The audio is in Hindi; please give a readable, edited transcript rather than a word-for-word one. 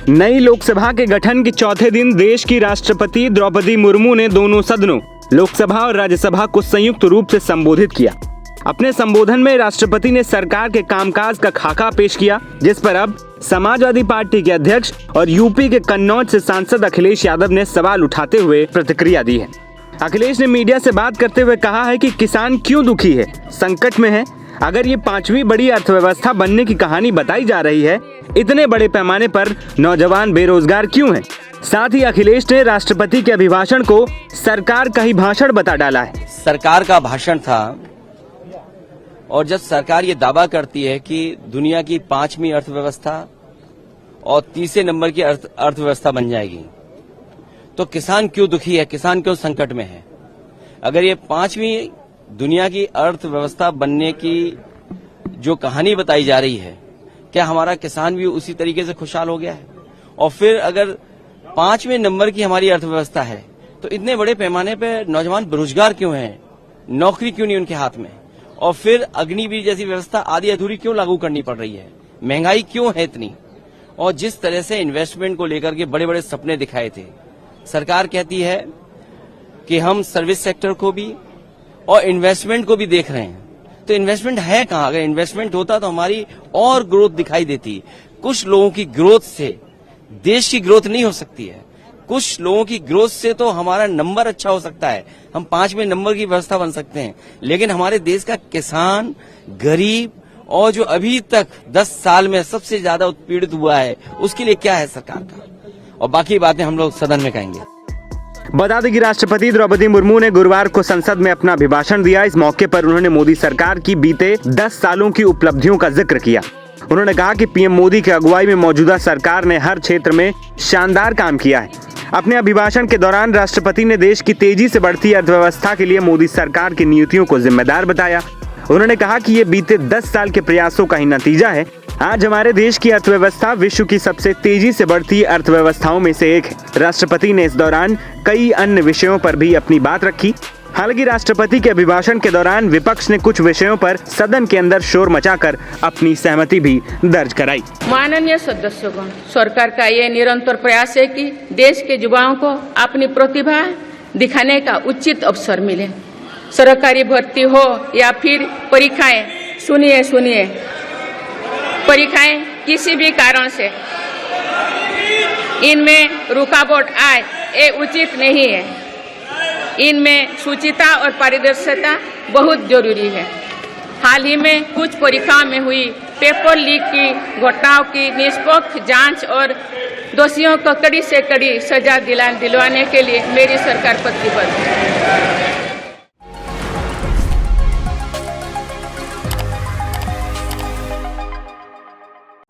नई लोकसभा के गठन के चौथे दिन देश की राष्ट्रपति द्रौपदी मुर्मू ने दोनों सदनों लोकसभा और राज्यसभा को संयुक्त रूप से संबोधित किया। अपने संबोधन में राष्ट्रपति ने सरकार के कामकाज का खाका पेश किया, जिस पर अब समाजवादी पार्टी के अध्यक्ष और यूपी के कन्नौज से सांसद अखिलेश यादव ने सवाल उठाते हुए प्रतिक्रिया दी है। अखिलेश ने मीडिया से बात करते हुए कहा है कि किसान क्यों दुखी है, संकट में है। अगर ये 5वीं बड़ी अर्थव्यवस्था बनने की कहानी बताई जा रही है, इतने बड़े पैमाने पर नौजवान बेरोजगार क्यों हैं? साथ ही अखिलेश ने राष्ट्रपति के अभिभाषण को सरकार का ही भाषण बता डाला है। सरकार का भाषण था और जब सरकार ये दावा करती है कि दुनिया की 5वीं अर्थव्यवस्था और तीसरे नंबर की अर्थव्यवस्था बन जाएगी, तो किसान क्यों दुखी है, किसान क्यों संकट में है? अगर ये 5वीं दुनिया की अर्थव्यवस्था बनने की जो कहानी बताई जा रही है, क्या हमारा किसान भी उसी तरीके से खुशहाल हो गया है? और फिर अगर 5वें नंबर की हमारी अर्थव्यवस्था है, तो इतने बड़े पैमाने पर नौजवान बेरोजगार क्यों हैं, नौकरी क्यों नहीं उनके हाथ में? और फिर अग्निवीर जैसी व्यवस्था आधी अधूरी क्यों लागू करनी पड़ रही है? महंगाई क्यों है इतनी? और जिस तरह से इन्वेस्टमेंट को लेकर के बड़े बड़े सपने दिखाए थे, सरकार कहती है कि हम सर्विस सेक्टर को भी और इन्वेस्टमेंट को भी देख रहे हैं। तो इन्वेस्टमेंट है कहाँ? अगर इन्वेस्टमेंट होता तो हमारी और ग्रोथ दिखाई देती। कुछ लोगों की ग्रोथ से देश की ग्रोथ नहीं हो सकती है। कुछ लोगों की ग्रोथ से तो हमारा नंबर अच्छा हो सकता है, हम 5वें नंबर की व्यवस्था बन सकते हैं। लेकिन हमारे देश का किसान, गरीब और जो अभी तक 10 साल में सबसे ज्यादा उत्पीड़ित हुआ है, उसके लिए क्या है सरकार का? और बाकी बातें हम लोग सदन में कहेंगे। बता दें कि राष्ट्रपति द्रौपदी मुर्मू ने गुरुवार को संसद में अपना अभिभाषण दिया। इस मौके पर उन्होंने मोदी सरकार की बीते 10 सालों की उपलब्धियों का जिक्र किया। उन्होंने कहा कि पीएम मोदी की अगुवाई में मौजूदा सरकार ने हर क्षेत्र में शानदार काम किया है। अपने अभिभाषण के दौरान राष्ट्रपति ने देश की तेजी से बढ़ती अर्थव्यवस्था के लिए मोदी सरकार की नीतियों को जिम्मेदार बताया। उन्होंने कहा कि ये बीते 10 साल के प्रयासों का ही नतीजा है। आज हमारे देश की अर्थव्यवस्था विश्व की सबसे तेजी से बढ़ती अर्थव्यवस्थाओं में से एक है। राष्ट्रपति ने इस दौरान कई अन्य विषयों पर भी अपनी बात रखी। हालांकि राष्ट्रपति के अभिभाषण के दौरान विपक्ष ने कुछ विषयों पर सदन के अंदर शोर मचाकर अपनी सहमति भी दर्ज कराई। माननीय सदस्यगण, सरकार का ये निरंतर प्रयास है कि देश के युवाओं को अपनी प्रतिभा दिखाने का उचित अवसर मिले। सरकारी भर्ती हो या फिर परीक्षाएं, सुनिए, परीक्षाएं किसी भी कारण से इनमें रुकावट आए, ये उचित नहीं है। इनमें शुचिता और पारदर्शिता बहुत जरूरी है। हाल ही में कुछ परीक्षाओं में हुई पेपर लीक की घटनाओं की निष्पक्ष जांच और दोषियों को कड़ी से कड़ी सजा दिलवाने के लिए मेरी सरकार प्रतिबद्ध है।